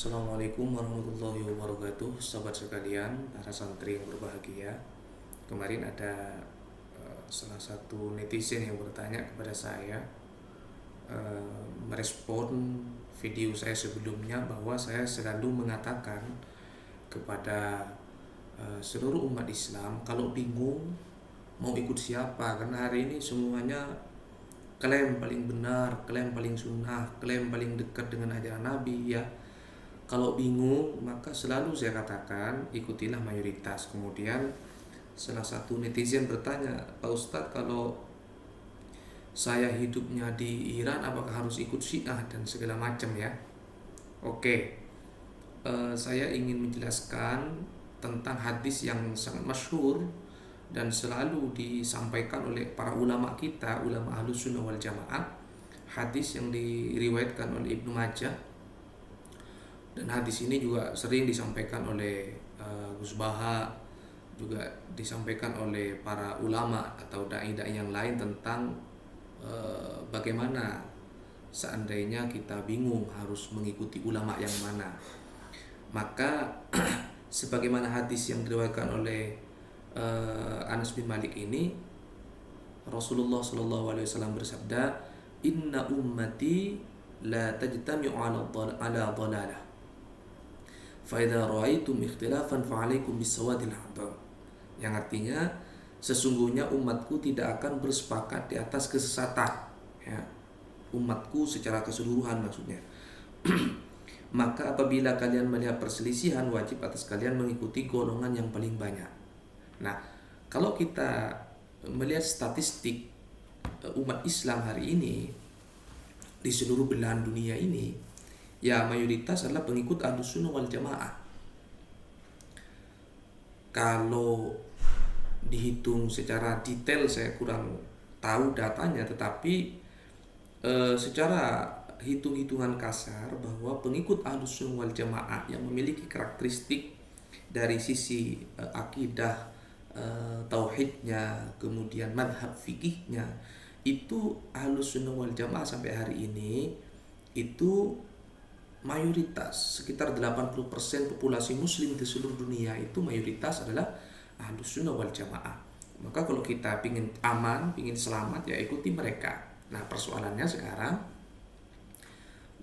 Assalamualaikum warahmatullahi wabarakatuh, sahabat sekalian, para santri yang berbahagia. Kemarin ada salah satu netizen yang bertanya kepada saya, merespon video saya sebelumnya bahwa saya selalu mengatakan kepada seluruh umat Islam kalau bingung mau ikut siapa, karena hari ini semuanya klaim paling benar, klaim paling sunnah, klaim paling dekat dengan ajaran Nabi ya. Kalau bingung, maka selalu saya katakan ikutilah mayoritas. Kemudian salah satu netizen bertanya, Pak Ustadz, kalau saya hidupnya di Iran apakah harus ikut Syiah dan segala macam ya. Oke, saya ingin menjelaskan tentang hadis yang sangat masyhur dan selalu disampaikan oleh para ulama kita, ulama Ahlus Sunnah wal Jamaah. Hadis yang diriwayatkan oleh Ibnu Majah, dan hadis ini juga sering disampaikan oleh Gus Baha, juga disampaikan oleh para ulama atau dai-dai yang lain tentang bagaimana seandainya kita bingung harus mengikuti ulama yang mana. Maka sebagaimana hadis yang diriwayatkan oleh Anas bin Malik ini, Rasulullah SAW bersabda, "Inna ummati la tajtami'u ala dhalalah. Fa'idha ra'aitum ikhtilafan fa'alaikum bisawadil hadam." Yang artinya, sesungguhnya umatku tidak akan bersepakat di atas kesesatan ya. Umatku secara keseluruhan maksudnya. Maka apabila kalian melihat perselisihan, wajib atas kalian mengikuti golongan yang paling banyak. Nah, kalau kita melihat statistik umat Islam hari ini di seluruh belahan dunia ini, ya mayoritas adalah pengikut Ahlus Sunnah wal Jamaah. Kalau dihitung secara detail saya kurang tahu datanya, tetapi secara hitung-hitungan kasar bahwa pengikut Ahlus Sunnah wal Jamaah yang memiliki karakteristik dari sisi akidah, tauhidnya, kemudian madhab fikihnya, itu Ahlus Sunnah wal Jamaah sampai hari ini itu mayoritas, sekitar 80% populasi muslim di seluruh dunia itu mayoritas adalah Ahlus Sunnah wal Jamaah. Maka kalau kita ingin aman, ingin selamat, ya ikuti mereka. Nah, persoalannya sekarang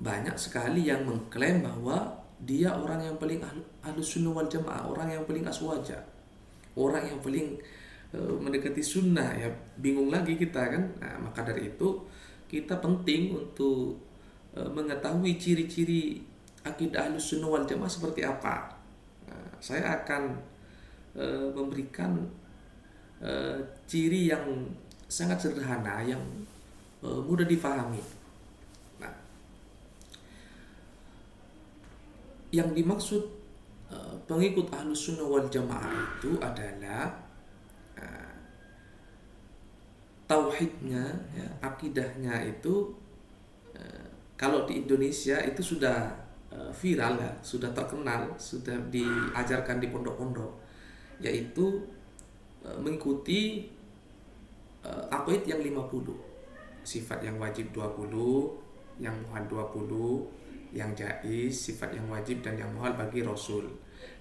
banyak sekali yang mengklaim bahwa dia orang yang paling Ahlus Sunnah wal Jamaah, orang yang paling aswaja, orang yang paling mendekati sunnah ya. Bingung lagi kita kan. Nah, maka dari itu kita penting untuk mengetahui ciri-ciri akidah Ahlus Sunnah wal Jamaah seperti apa. Nah, saya akan memberikan ciri yang sangat sederhana, yang mudah difahami. Nah, yang dimaksud pengikut Ahlus Sunnah wal Jamaah itu adalah tauhidnya, ya, akidahnya itu kalau di Indonesia itu sudah viral ya, sudah terkenal, sudah diajarkan di pondok-pondok, yaitu mengikuti aqaid yang 50, sifat yang wajib 20, yang muhal 20, yang jaiz, sifat yang wajib dan yang muhal bagi Rasul.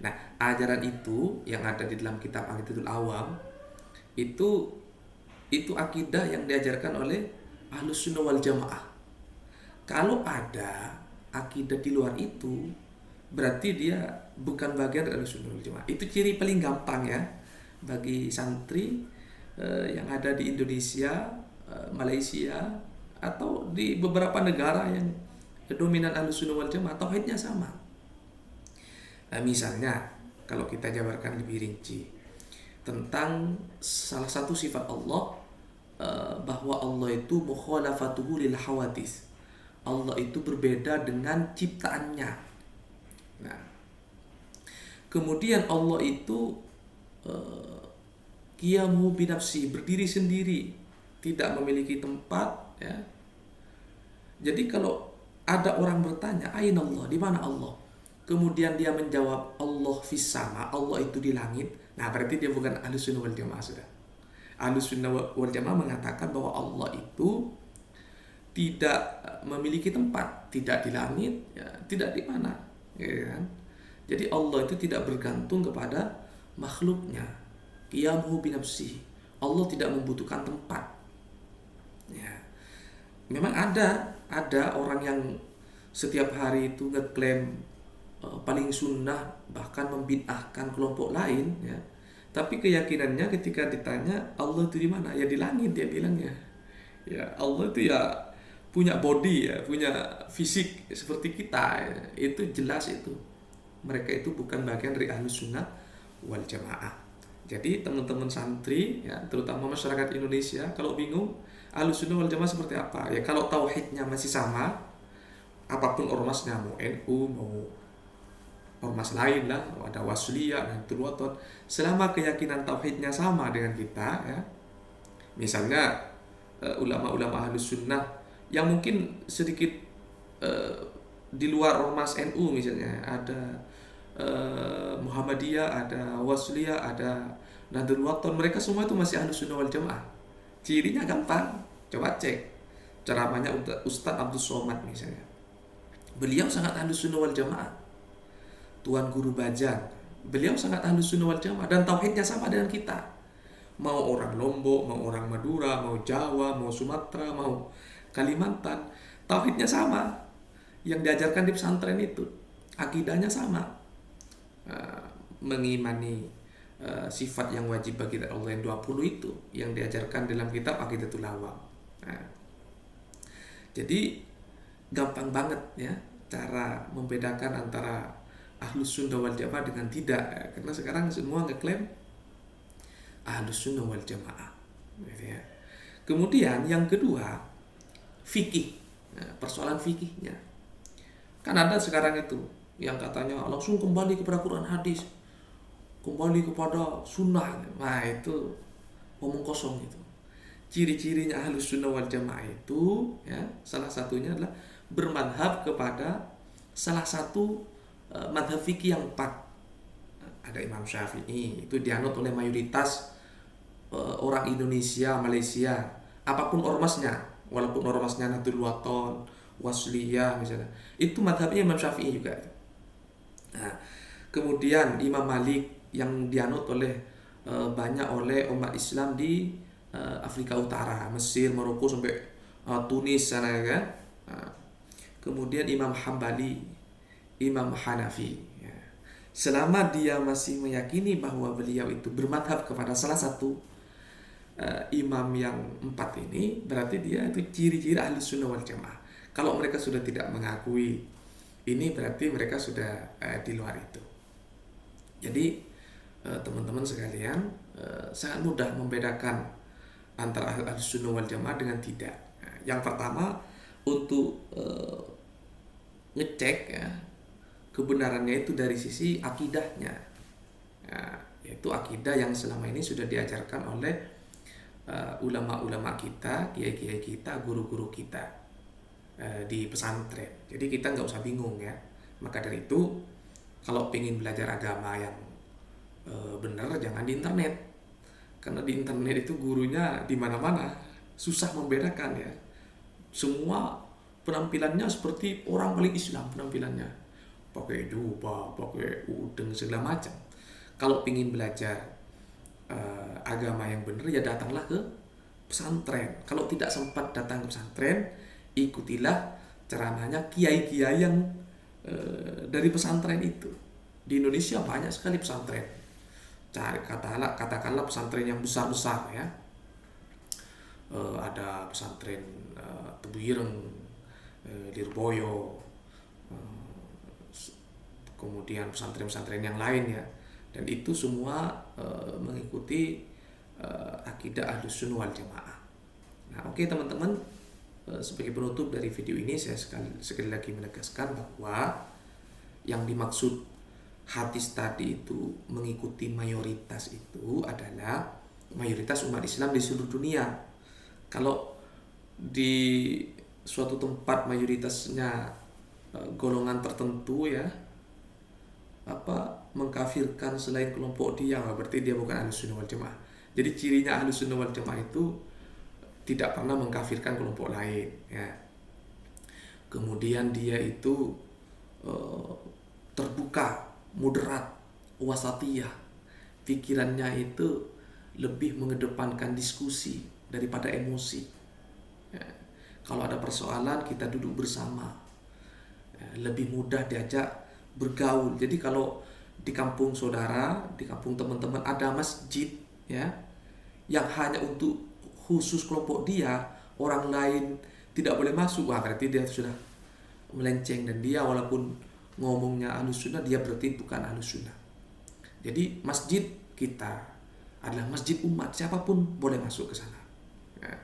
Nah, ajaran itu yang ada di dalam kitab Aqidatul Awam itu akidah yang diajarkan oleh Ahlus Sunnah wal Jamaah. Kalau ada akidah di luar itu, berarti dia bukan bagian dari Ahlus Sunnah wal Jamaah. Itu ciri paling gampang ya bagi santri yang ada di Indonesia, Malaysia, atau di beberapa negara yang dominan Ahlus Sunnah wal Jamaah, tauhidnya sama. Nah, misalnya kalau kita jabarkan lebih rinci tentang salah satu sifat Allah, bahwa Allah itu mukhalafatuhu lil hawadits. Allah itu berbeda dengan ciptaannya. Nah, kemudian Allah itu qiyamuhu binafsi, berdiri sendiri, tidak memiliki tempat ya. Jadi kalau ada orang bertanya, "Aina Allah?" Di mana Allah? Kemudian dia menjawab, "Allah fis sama," Allah itu di langit. Nah, berarti dia bukan Ahlus Sunnah wal Jamaah sudah. Ahlus Sunnah wal Jamaah mengatakan bahwa Allah itu tidak memiliki tempat, tidak di langit, ya, tidak di mana. ya kan? Jadi Allah itu tidak bergantung kepada makhluknya. Qiyamuhu binafsihi. Allah tidak membutuhkan tempat. Ya. Memang ada orang yang setiap hari itu ngeklaim paling sunnah, bahkan membid'ahkan kelompok lain, ya. Tapi keyakinannya ketika ditanya Allah itu di mana, ya di langit dia bilangnya. Ya Allah itu ya punya body, ya punya fisik seperti kita, ya. Itu jelas itu. Mereka itu bukan bagian dari Ahlus Sunnah wal Jamaah. Jadi teman-teman santri, ya terutama masyarakat Indonesia, kalau bingung Ahlus Sunnah wal Jamaah seperti apa, ya kalau tauhidnya masih sama, apapun ormasnya, mau NU, mau ormas lain lah, ada Wasliyah, Nahdlatul Wathon, selama keyakinan tauhidnya sama dengan kita, ya. Misalnya ulama-ulama Ahlus Sunnah yang mungkin sedikit di luar ormas NU, misalnya ada Muhammadiyah, ada Wasliyah, ada Nahdlatul Wathon, mereka semua itu masih Ahlus Sunnah wal Jamaah. Cirinya gampang, coba cek ceramahnya Ustadz Abdul Somad misalnya. Beliau sangat Ahlus Sunnah wal Jamaah. Tuan Guru Bajang, beliau sangat Ahlus Sunnah wal Jamaah dan tauhidnya sama dengan kita. Mau orang Lombok, mau orang Madura, mau Jawa, mau Sumatera, mau Kalimantan, tauhidnya sama. Yang diajarkan di pesantren itu, akidahnya sama. Mengimani sifat yang wajib bagi Allah yang 20 itu yang diajarkan dalam kitab Aqidatul Awam. Jadi gampang banget ya cara membedakan antara Ahlus Sunnah wal Jamaah dengan tidak, karena sekarang semua ngeklaim Ahlus Sunnah wal Jamaah, gitu ya. Kemudian yang kedua, fikih. Persoalan fikihnya kan ada sekarang itu yang katanya langsung kembali kepada Quran hadis, kembali kepada sunnah. Nah itu ngomong kosong itu. Ciri-cirinya Ahlus Sunnah wal Jamaah itu, ya, salah satunya adalah bermadhab kepada salah satu madhab fikih yang 4. Ada Imam Syafi'i, itu dianut oleh mayoritas orang Indonesia, Malaysia, apapun ormasnya, walaupun ormasnya Nahdlatul Wathon, Wasliyah misalnya, itu madhabnya Imam Syafi'i juga. Nah, kemudian Imam Malik yang dianut oleh banyak oleh umat Islam di Afrika Utara, Mesir, Maroko sampai Tunis sana ya. Nah, kemudian Imam Hambali, Imam Hanafi. Ya. Selama dia masih meyakini bahwa beliau itu bermadhab kepada salah satu imam yang 4 ini, berarti dia itu ciri-ciri Ahlus Sunnah wal Jamaah. Kalau mereka sudah tidak mengakui ini, berarti mereka sudah di luar itu. Jadi teman-teman sekalian, sangat mudah membedakan antara Ahlus Sunnah wal Jamaah dengan tidak. Yang pertama, untuk ngecek ya, kebenarannya itu dari sisi akidahnya, yaitu akidah yang selama ini sudah diajarkan oleh ulama-ulama kita, kiai-kiai kita, guru-guru kita di pesantren. Jadi kita nggak usah bingung ya. Maka dari itu, kalau pengen belajar agama yang benar, jangan di internet, karena di internet itu gurunya di mana-mana, susah membedakan ya. Semua penampilannya seperti orang paling Islam, penampilannya pakai jubah, pakai udeng segala macam. Kalau pengen belajar agama yang benar, ya datanglah ke pesantren. Kalau tidak sempat datang ke pesantren, ikutilah ceramahnya kiai-kiai yang dari pesantren itu. Di Indonesia banyak sekali pesantren. Cari katakanlah pesantren yang besar-besar ya. Ada pesantren Tebu Ireng, Lirboyo, kemudian pesantren-pesantren yang lain ya. Dan itu semua mengikuti akidah Ahlus Sunnah wal Jamaah. Nah, oke teman-teman, sebagai penutup dari video ini saya sekali lagi menegaskan bahwa yang dimaksud hadis tadi itu mengikuti mayoritas itu adalah mayoritas umat Islam di seluruh dunia. Kalau di suatu tempat mayoritasnya golongan tertentu ya, mengkafirkan selain kelompok dia, berarti dia bukan Ahlus Sunnah wal Jamaah. Jadi cirinya Ahlus Sunnah wal Jamaah itu tidak pernah mengkafirkan kelompok lain ya. Kemudian dia itu terbuka, moderat, wasatiyah. Pikirannya itu lebih mengedepankan diskusi daripada emosi. Ya. Kalau ada persoalan kita duduk bersama, ya, lebih mudah diajak bergaul. Jadi kalau di kampung saudara, di kampung teman-teman ada masjid, ya, yang hanya untuk khusus kelompok dia, orang lain tidak boleh masuk, wah berarti dia sudah melenceng, dan dia walaupun ngomongnya ahlus sunnah, dia berarti bukan ahlus sunnah. Jadi masjid kita adalah masjid umat, siapapun boleh masuk ke sana. Ya.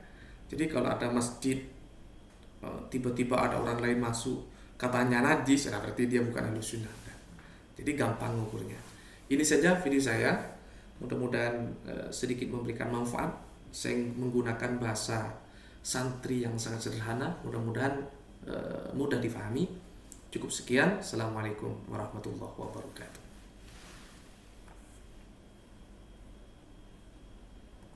Jadi kalau ada masjid tiba-tiba ada orang lain masuk katanya najis, nah berarti dia bukan ahlus sunnah. Jadi gampang ngukurnya. Ini saja video saya, mudah-mudahan sedikit memberikan manfaat. Saya menggunakan bahasa santri yang sangat sederhana, mudah-mudahan mudah difahami. Cukup sekian. Assalamualaikum warahmatullahi wabarakatuh.